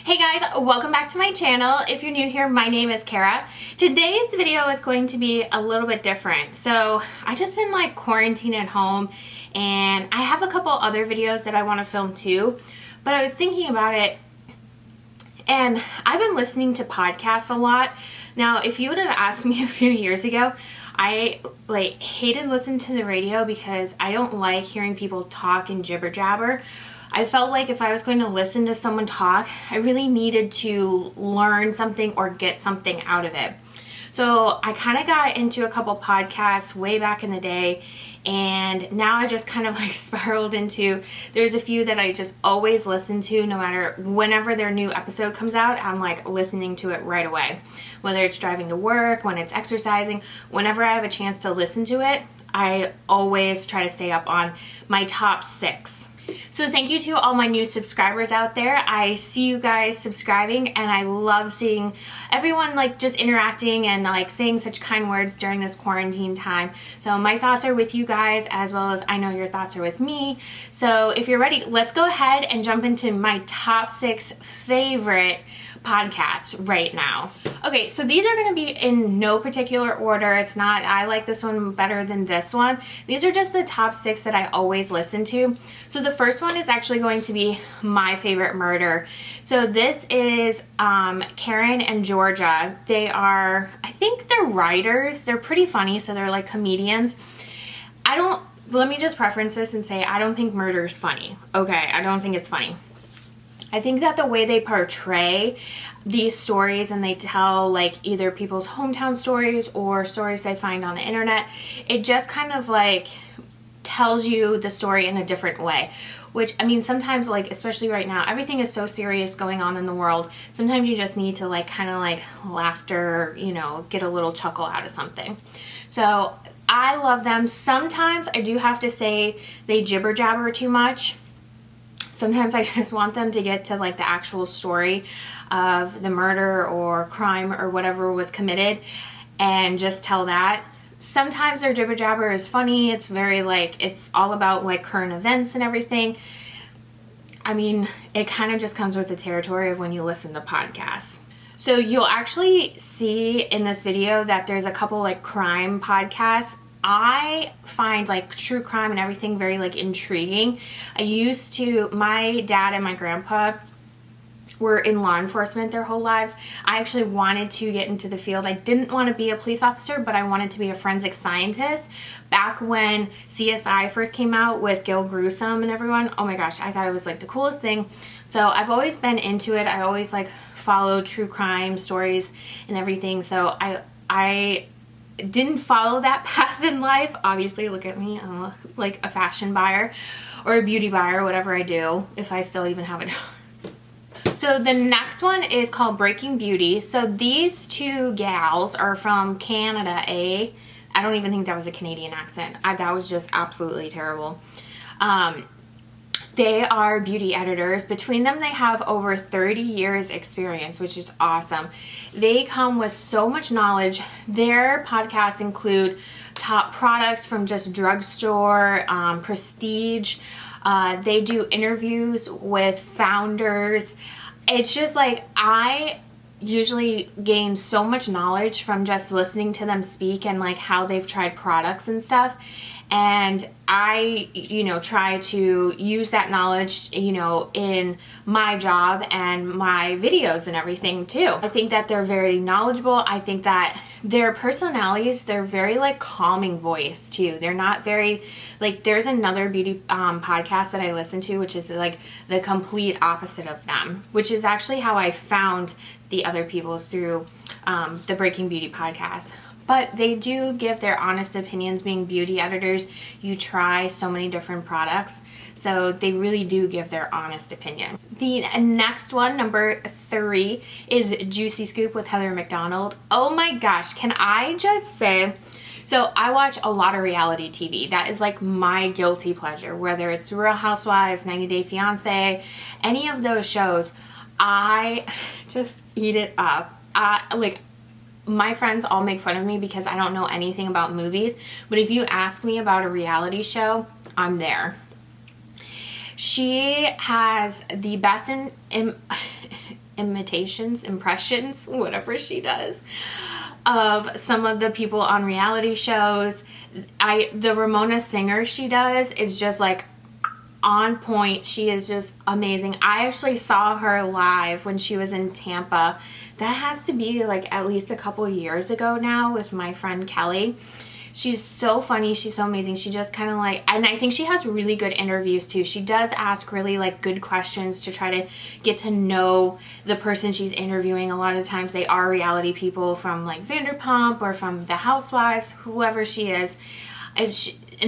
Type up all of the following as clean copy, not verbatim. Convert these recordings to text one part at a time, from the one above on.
Hey guys, welcome back to my channel. If you're new here, my name is Kara. Today's video is going to be a little bit different. So I just been like quarantined at home and I have a couple other videos that I want to film too, but I was thinking about it and I've been listening to podcasts a lot. Now, if you would have asked me a few years ago, I hated listening to the radio because I don't like hearing people talk and jibber jabber. I felt like if I was going to listen to someone talk, I really needed to learn something or get something out of it. So I kind of got into a couple podcasts way back in the day, and now I just kind of like spiraled into, there's a few that I just always listen to no matter whenever their new episode comes out. I'm like listening to it right away. Whether it's driving to work, when it's exercising, whenever I have a chance to listen to it, I always try to stay up on my top 6. So thank you to all my new subscribers out there. I see you guys subscribing and I love seeing everyone like just interacting and like saying such kind words during this quarantine time. So my thoughts are with you guys as well as I know your thoughts are with me. So if you're ready, let's go ahead and jump into my top 6 favorite podcasts right now. Okay, so these are going to be in no particular order. It's not, I like this one better than this one. These are just the top 6 that I always listen to. So the first one is actually going to be My Favorite Murder. So this is Karen and Georgia. They are, I think they're writers. They're pretty funny, so they're like comedians. Let me just preference this and say I don't think murder is funny. Okay, I don't think it's funny. I think that the way they portray these stories and they tell like either people's hometown stories or stories they find on the internet, it just kind of like tells you the story in a different way. Which, I mean, sometimes like, especially right now, everything is so serious going on in the world. Sometimes you just need to like kind of like laughter, you know, get a little chuckle out of something. So I love them. Sometimes I do have to say they jibber jabber too much. Sometimes I just want them to get to like the actual story of the murder or crime or whatever was committed and just tell that. Sometimes their jibber jabber is funny. It's very like, it's all about like current events and everything. I mean, it kind of just comes with the territory of when you listen to podcasts. So you'll actually see in this video that there's a couple like crime podcasts. I find like true crime and everything very like intriguing. My dad and my grandpa were in law enforcement their whole lives. I actually wanted to get into the field. I didn't want to be a police officer, but I wanted to be a forensic scientist. Back when CSI first came out with Gil Gruesome and everyone, oh my gosh, I thought it was like the coolest thing. So I've always been into it. I always like follow true crime stories and everything. So I didn't follow that path in life. Obviously, look at me. I'm like a fashion buyer or a beauty buyer, whatever I do, if I still even have it. So the next one is called Breaking Beauty. So these two gals are from Canada, I don't even think that was a Canadian accent. That was just absolutely terrible. They are beauty editors. Between them, they have over 30 years experience, which is awesome. They come with so much knowledge. Their podcasts include top products from just drugstore, prestige. They do interviews with founders. It's just like, I usually gain so much knowledge from just listening to them speak and like how they've tried products and stuff. And I, try to use that knowledge, in my job and my videos and everything too. I think that they're very knowledgeable. I think that their personalities, they're very like calming voice too. They're not very, like there's another beauty podcast that I listen to, which is like the complete opposite of them, which is actually how I found the other people's through the Breaking Beauty podcast. But they do give their honest opinions. Being beauty editors, you try so many different products. So they really do give their honest opinion. The next one, number 3, is Juicy Scoop with Heather McDonald. Oh my gosh, can I just say, so I watch a lot of reality TV. That is like my guilty pleasure. Whether it's Real Housewives, 90 Day Fiancé, any of those shows, I just eat it up. My friends all make fun of me because I don't know anything about movies, but if you ask me about a reality show, I'm there. She has the best impressions, whatever she does, of some of the people on reality shows. The Ramona Singer she does is just like on point. She is just amazing. I actually saw her live when she was in Tampa. That has to be like at least a couple years ago now with my friend Kelly. She's so funny. She's so amazing. She just kind of like, and I think she has really good interviews too. She does ask really like good questions to try to get to know the person she's interviewing. A lot of times they are reality people from like Vanderpump or from The Housewives, whoever she is. And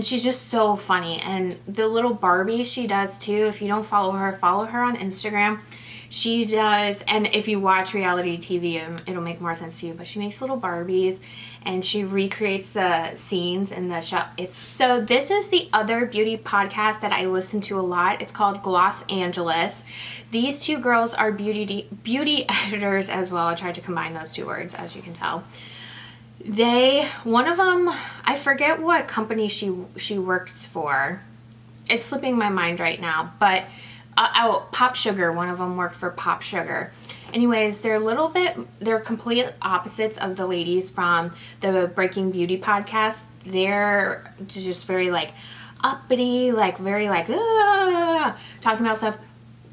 she's just so funny. And the little Barbie she does too. If you don't follow her on Instagram. She does, and if you watch reality TV, it'll make more sense to you, but she makes little Barbies and she recreates the scenes in the show. So this is the other beauty podcast that I listen to a lot. It's called Los Angeles. These two girls are beauty editors as well. I tried to combine those two words, as you can tell. One of them, I forget what company she works for. It's slipping my mind right now, but Pop Sugar. One of them worked for Pop Sugar. Anyways, they're complete opposites of the ladies from the Breaking Beauty podcast. They're just very like uppity, like very like talking about stuff.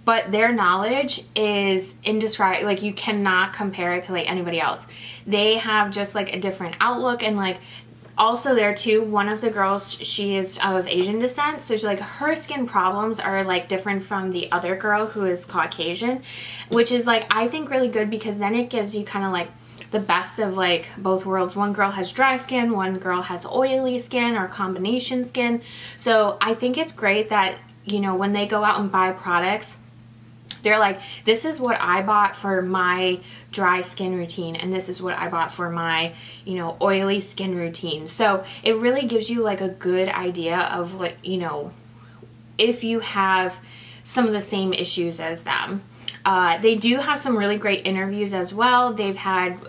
But their knowledge is indescribable. Like you cannot compare it to like anybody else. They have just like a different outlook, and like also there too, one of the girls, she is of Asian descent, so she's like her skin problems are like different from the other girl who is Caucasian, which is like I think really good because then it gives you kind of like the best of like both worlds. One girl has dry skin, one girl has oily skin or combination skin. So I think it's great that, you know, when they go out and buy products, they're like, this is what I bought for my dry skin routine, and this is what I bought for my, you know, oily skin routine. So it really gives you like a good idea of what, you know, if you have some of the same issues as them. They do have some really great interviews as well. They've had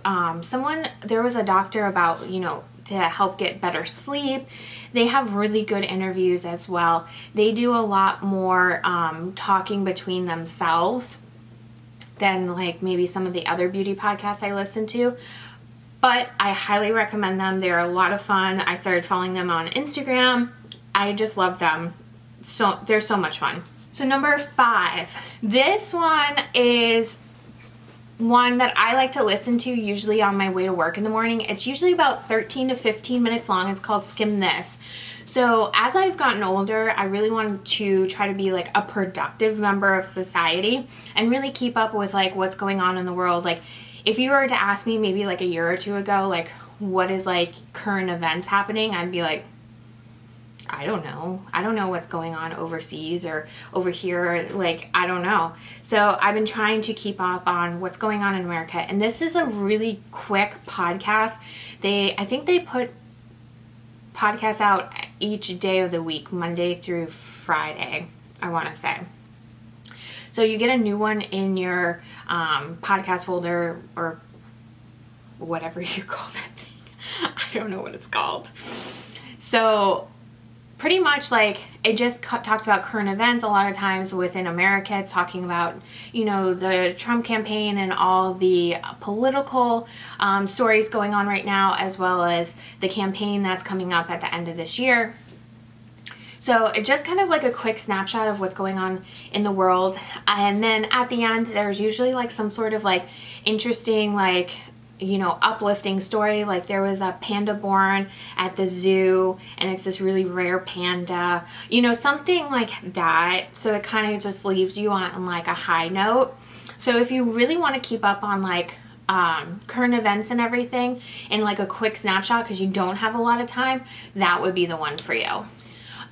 there was a doctor about, you know, to help get better sleep. They have really good interviews as well. They do a lot more talking between themselves than like maybe some of the other beauty podcasts I listen to. But I highly recommend them. They're a lot of fun. I started following them on Instagram. I just love them. So they're so much fun. So number 5. This one is one that I like to listen to usually on my way to work in the morning. It's usually about 13 to 15 minutes long. It's called Skim This. So as I've gotten older, I really wanted to try to be like a productive member of society and really keep up with like what's going on in the world. Like if you were to ask me maybe like a year or two ago, like what is like current events happening, I'd be like, I don't know. I don't know what's going on overseas or over here. Like, I don't know. So I've been trying to keep up on what's going on in America. And this is a really quick podcast. I think they put podcasts out each day of the week, Monday through Friday, I want to say. So you get a new one in your podcast folder or whatever you call that thing. I don't know what it's called. So pretty much like it just talks about current events. A lot of times within America, it's talking about, you know, the Trump campaign and all the political stories going on right now, as well as the campaign that's coming up at the end of this year. So it's just kind of like a quick snapshot of what's going on in the world. And then at the end, there's usually like some sort of like interesting, like, you know, uplifting story. Like there was a panda born at the zoo and it's this really rare panda, you know, something like that. So it kind of just leaves you on like a high note. So if you really want to keep up on like current events and everything in like a quick snapshot because you don't have a lot of time, that would be the one for you.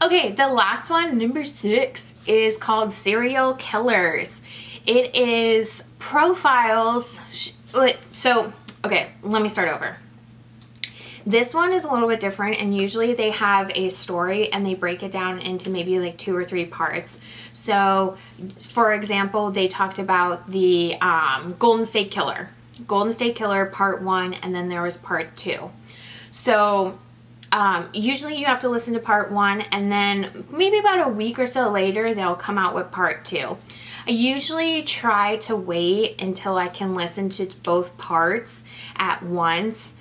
Okay, the last one, number 6, is called Serial Killers. It is profiles. So okay, let me start over. This one is a little bit different, and usually they have a story and they break it down into maybe like 2 or 3 parts. So for example, they talked about the Golden State Killer. Golden State Killer part 1, and then there was part 2. So usually you have to listen to part 1, and then maybe about a week or so later they'll come out with part 2. I usually try to wait until I can listen to both parts at once,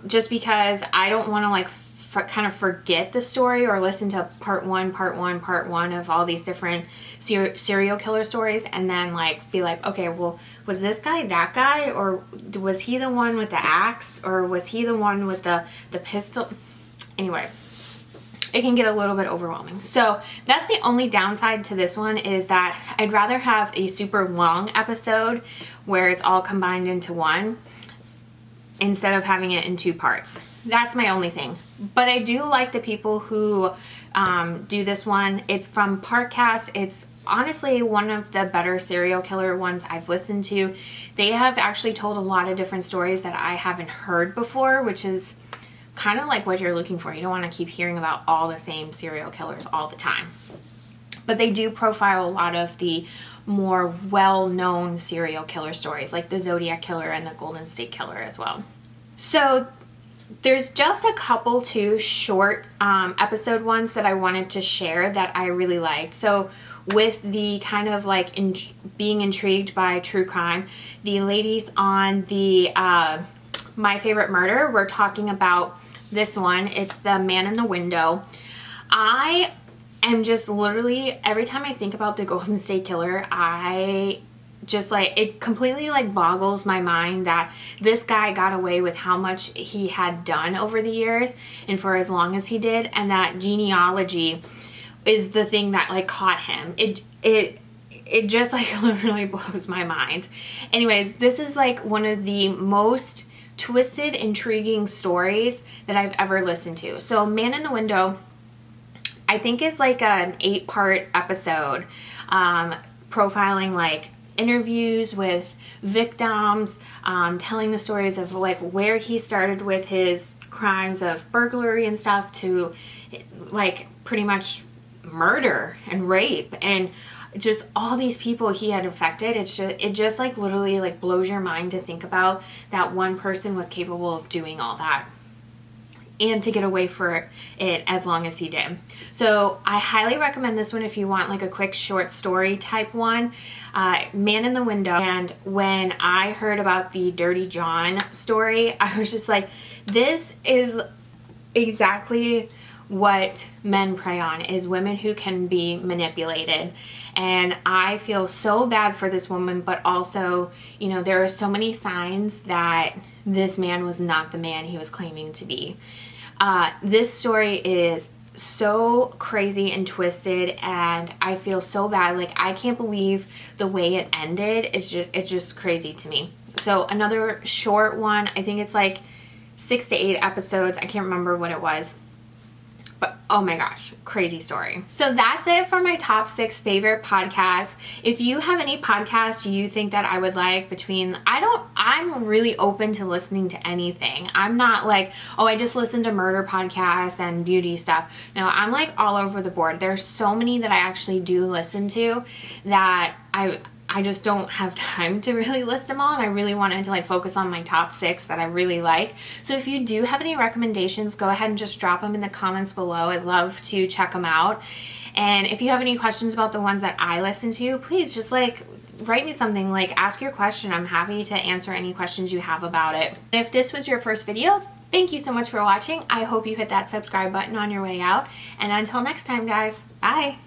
just because I don't want to like kind of forget the story or listen to part one of all these different serial killer stories and then like be like, okay, well, was this guy that guy, or was he the one with the axe, or was he the one with the pistol? Anyway, it can get a little bit overwhelming. So that's the only downside to this one, is that I'd rather have a super long episode where it's all combined into one instead of having it in 2 parts. That's my only thing. But I do like the people who do this one. It's from Parkcast. It's honestly one of the better serial killer ones I've listened to. They have actually told a lot of different stories that I haven't heard before, which is kind of like what you're looking for. You don't want to keep hearing about all the same serial killers all the time. But they do profile a lot of the more well-known serial killer stories, like the Zodiac Killer and the Golden State Killer as well. So there's just a couple 2 short episode ones that I wanted to share that I really liked. So with the kind of like being intrigued by true crime, the ladies on the My Favorite Murder were talking about this one. It's The Man in the Window. I am just literally, every time I think about the Golden State Killer, I just like, it completely like boggles my mind that this guy got away with how much he had done over the years and for as long as he did, and that genealogy is the thing that like caught him. It just like literally blows my mind. Anyways, this is like one of the most twisted, intriguing stories that I've ever listened to. So Man in the Window, I think, is like an 8-part episode, profiling like interviews with victims, telling the stories of like where he started with his crimes of burglary and stuff to like pretty much murder and rape and just all these people he had affected. It just like literally like blows your mind to think about that one person was capable of doing all that and to get away for it as long as he did. So I highly recommend this one if you want like a quick short story type one. Man in the Window. And when I heard about the Dirty John story, I was just like, this is exactly what men prey on, is women who can be manipulated. And I feel so bad for this woman, but also, you know, there are so many signs that this man was not the man he was claiming to be. This story is so crazy and twisted, and I feel so bad. Like, I can't believe the way it ended. It's just crazy to me. So another short one, I think it's like 6 to 8 episodes. I can't remember what it was. But oh my gosh, crazy story. So that's it for my top 6 favorite podcasts. If you have any podcasts you think that I would like I'm really open to listening to anything. I'm not like, oh, I just listen to murder podcasts and beauty stuff. No, I'm like all over the board. There's so many that I actually do listen to that I just don't have time to really list them all, and I really wanted to like focus on my top 6 that I really like. So if you do have any recommendations, go ahead and just drop them in the comments below. I'd love to check them out. And if you have any questions about the ones that I listen to, please just like write me something, like ask your question. I'm happy to answer any questions you have about it. If this was your first video, thank you so much for watching. I hope you hit that subscribe button on your way out. And until next time, guys, bye.